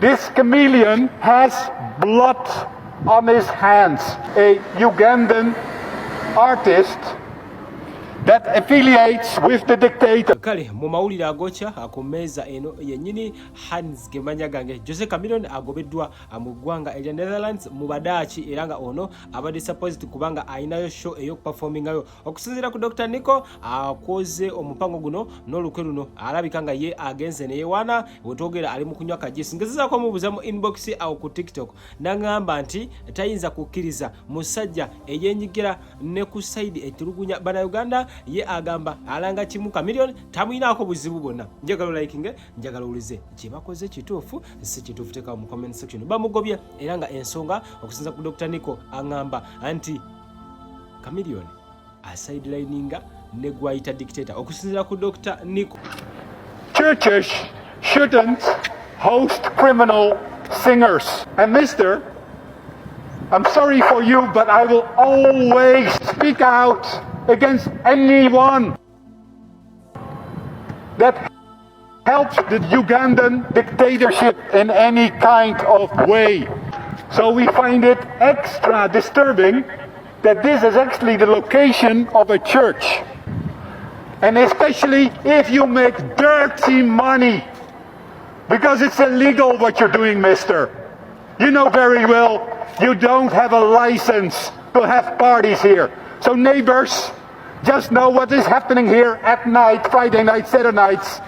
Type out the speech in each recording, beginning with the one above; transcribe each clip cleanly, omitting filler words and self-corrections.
This chameleon has blood on his hands. A Ugandan artist that affiliates with the dictator. Kale mu mawulire agokya ku mmeeza eno yennyini Hans gemanya gange Jose Chameleon agobedwa mu ggwanga erya Netherlands mu badaachi era nga ono abadde supposed kubanga ayinayo show ey'okuperformingayo okusinziira ku Dr. Nico akoze omupango guno n'olukwe luno alabika nga ye agenze ne yewana wetwogera ali mu kunywa kajisi ngezezaako mubuuza mu inbox awo ku TikTok n'agamba nti tayinza kukkiriza musajja eyenyigira ne ku side etulugunya Bannayuganda ye agamba alanga kimu Chameleon tamuyinaako buzibu bwonna. Njagala likinge njagala ulize kye bakoze kituufu si kituufu teka mu comment section bamugobye era nga ensonga okusinza ku Dr. Nico angamba anti Chameleon asidelininga ne gwayita dictator okusinzira ku Dr. Nico. Churches shouldn't host criminal singers. And mister, I'm sorry for you, but I will always speak out against anyone that helps the Ugandan dictatorship in any kind of way. So we find it extra disturbing that this is actually the location of a church. And especially if you make dirty money, because it's illegal what you're doing, mister. You know very well you don't have a license to have parties here. So neighbors, just know what is happening here at night, Friday night, Saturday nights.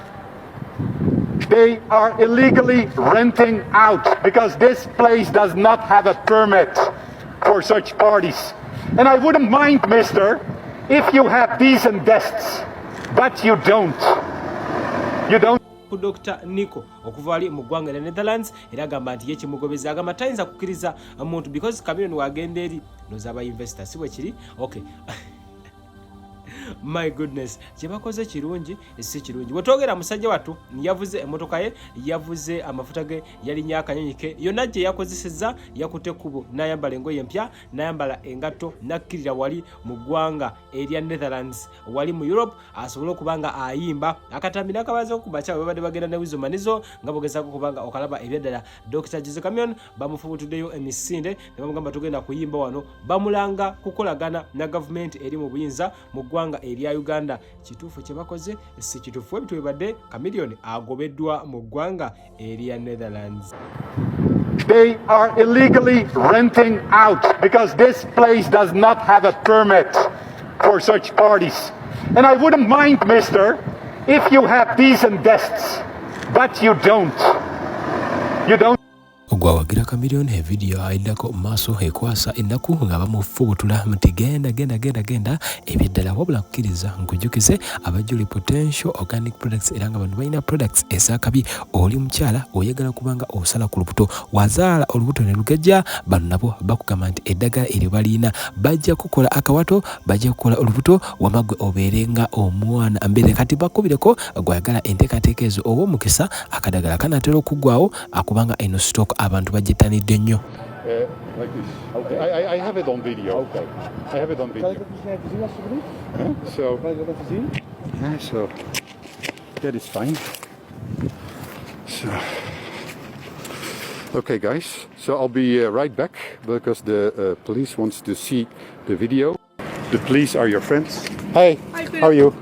They are illegally renting out because this place does not have a permit for such parties. And I wouldn't mind, mister, if you have decent guests, but you don't. You don't. Dr. Nico okuva ali mu ggwanga lya Netherlands era agamba nti ye kimugobeza agamba tayinza kukkiriza omuntu because Chameleon wagenda eri nozaba investor si bwe kiri okay. My goodness kyebakoze kirungi si kirungi wetwogera musajja wattu yavuze emotoka ye yavuze amafuta ge yalinya akanyonyi ke yonna gye yakozesezza yakutte kubo n'ayambala engoye empya n'ayambala engatto nakkirira wali mu ggwanga erya Netherlands wali mu Europe asobole okubanga ayimba akatambi n'akabaza okubacha babadde bagenda ne wizo manizo nga bogezaako kubanga okalaba ebyaddala Dr. Jose Chameleon bamufubutuddeyo emisinde ne bamugamba tugenda kuyimba wano bamulanga kukolagana na government eri mu buyinza mu ggwanga erya Uganda kituufu kye bakoze si kituufu ebitwe badde Chameleon agobeddwa mu ggwanga erya Netherlands. They are illegally renting out because this place does not have a permit for such parties. And I wouldn't mind, mister, if you have decent guests, but you don't. You don't. Lwakuwagira Chameleon video aidako maaso ekwasa ennaku nga bamufubutula nti genda ebyeddala wabula kukkiriza nkujukize abajjuli potential organic products era nga bano balina products ezakabi oli mukyala oyagala kubanga osala ku lubuto wazaala olubuto ne lugajja bano nabo bakugamba nti eddagala eri balina bajja kukola akawato bajja kukola olubuto wamagwe obeerenga omwana mbere kati bakubireko gwayagala enteekateeka ezo ow'omukisa akadagala kanatera okuggwawo akubanga eno stock abantu bagitanidde nnyo. Like this. Okay. I have it on video. Okay. I have it on video. So. Yeah, so that is fine. So. Okay, guys. So I'll be right back because the police wants to see the video. The police are your friends. Hi. Hi, how are you?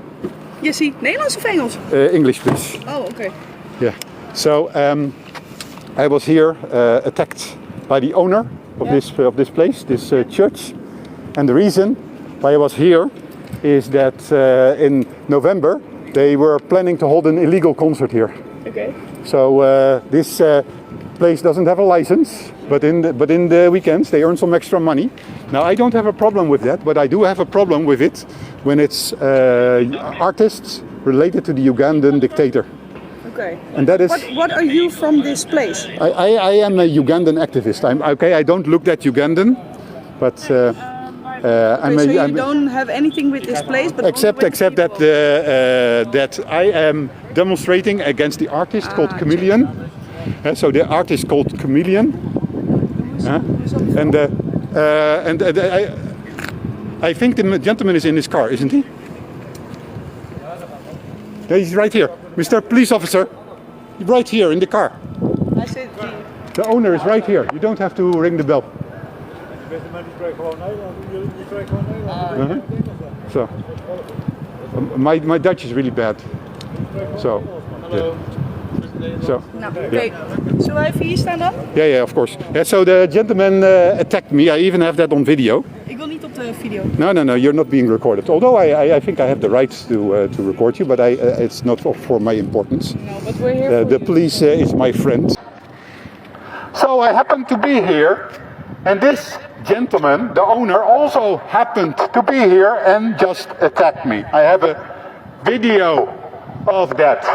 Jessie, Nederlands of Engels? English, please. Oh, okay. Yeah. So I was here attacked by the owner of this place, this church, and the reason why I was here is that in November they were planning to hold an illegal concert here. Okay. So this place doesn't have a license, but in the weekends they earn some extra money. Now I don't have a problem with that, but I do have a problem with it when it's artists related to the Ugandan dictator. Okay. And that is. What are you from this place? I am a Ugandan activist. I don't look that Ugandan, but I'm so you don't have anything with this place, but except that that I am demonstrating against the artist called Chameleon. So the artist called Chameleon, and I think the gentleman is in his car, isn't he? Yeah, he's right here. Mr. Police Officer, right here in the car. Hij zit hier. The owner is right here. You don't have to ring the bell. So, my Dutch is really bad. So, yeah. So, Nou, oké. Zullen wij even hier staan dan? yeah, of course. Yeah, so the gentleman attacked me. I even have that on video. Ik wil niet op de video. No, you're not being recorded. Although I think I have the right to record you, but it's not for my importance. No, but we're here for The you. police is my friend. So I happened to be here, and this gentleman, the owner, also happened to be here and just attacked me. I have a video of that.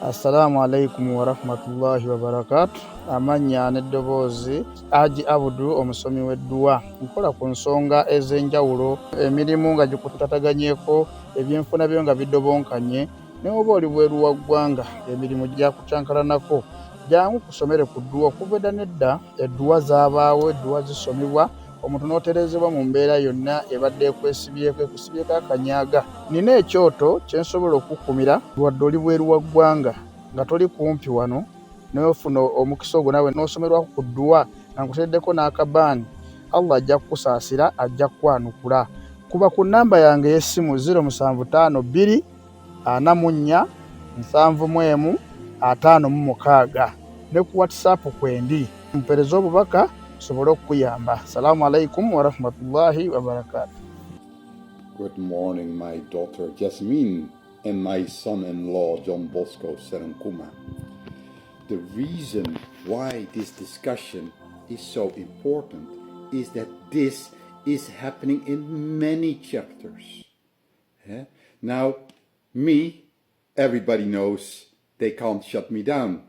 Assalamu alaikum wa rahmatullahi wa barakatuh. Amanya n'eddoboozi Haji Abudu omusomi w'edduwa nkola ku nsonga ez'enjawulo emirimu nga gikutataganyeko ebyenfuna byo nga bidobonkanye ne oba oli bweru wa ggwanga emirimu gyakucankalanako jangu kusomere ku dduwa okuva edda nedda edduwa zaabaawo edduwa zisomibwa omuntu n'oterezebwa mu mbeera yonna ebadde ekwesibyeko akanyaaga. Nina ekyoto kye nsobola okukumira wadde oli bweru wa ggwanga nga toli kumpi wano n'ofuna omukisa ogwo naawe n'osomerwako ku dduwa nga nkuteddeko n'akabaani, Allah ajja kukusaasira, ajja kukwanukula. Kuba ku nnamba yange y'essimu 0752 44 71 56 ne ku WhatsApp kwendi mpereza obubaka sobolo okuyamba. Assalamu alaikum wa rahmatullahi wa barakatuh. Good morning, my daughter Jasmine and my son-in-law John Bosco Serenkuma. The reason why this discussion is so important is that this is happening in many chapters. Now, me, everybody knows they can't shut me down.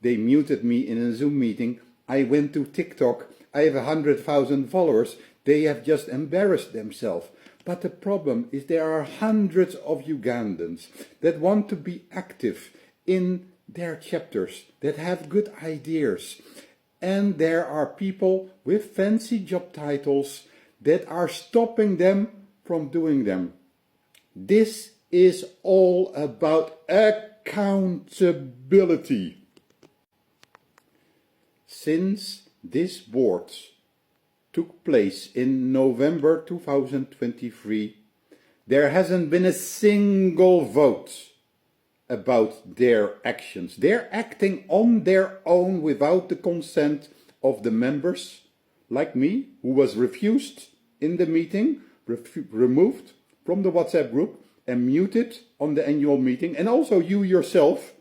They muted me in a Zoom meeting. I went to TikTok. I have 100,000 followers. They have just embarrassed themselves. But the problem is there are hundreds of Ugandans that want to be active in their chapters, that have good ideas. And there are people with fancy job titles that are stopping them from doing them. This is all about accountability. Since this board took place in November 2023, there hasn't been a single vote about their actions. They're acting on their own without the consent of the members, like me, who was refused in the meeting, removed from the WhatsApp group and muted on the annual meeting. And also you yourself,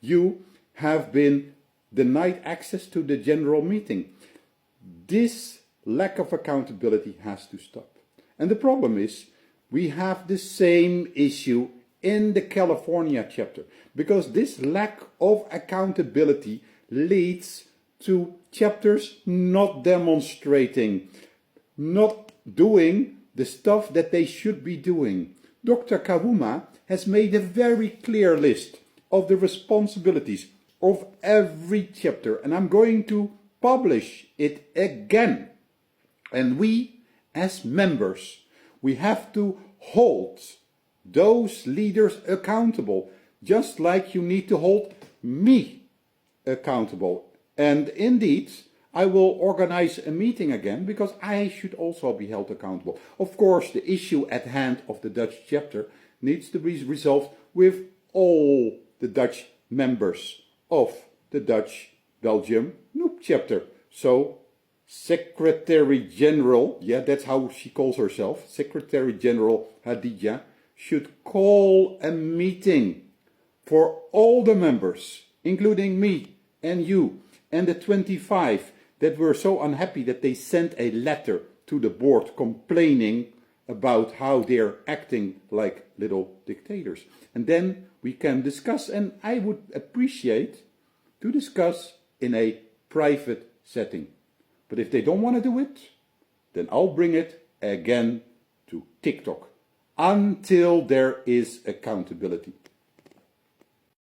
you have been denied access to the general meeting. This lack of accountability has to stop. And the problem is, we have the same issue in the California chapter, because this lack of accountability leads to chapters not demonstrating, not doing the stuff that they should be doing. Dr. Kawuma has made a very clear list of the responsibilities of every chapter, and I'm going to publish it again. And we, as members, we have to hold those leaders accountable, just like you need to hold me accountable. And indeed, I will organize a meeting again, because I should also be held accountable. Of course, the issue at hand of the Dutch chapter needs to be resolved with all the Dutch members of the Dutch-Belgium Noob chapter. So, Secretary General, yeah, that's how she calls herself, Secretary General Hadija, should call a meeting for all the members, including me and you, and the 25 that were so unhappy that they sent a letter to the board complaining about how they're acting like little dictators. And then we can discuss, and I would appreciate to discuss in a private setting. But if they don't want to do it, then I'll bring it again to TikTok until there is accountability.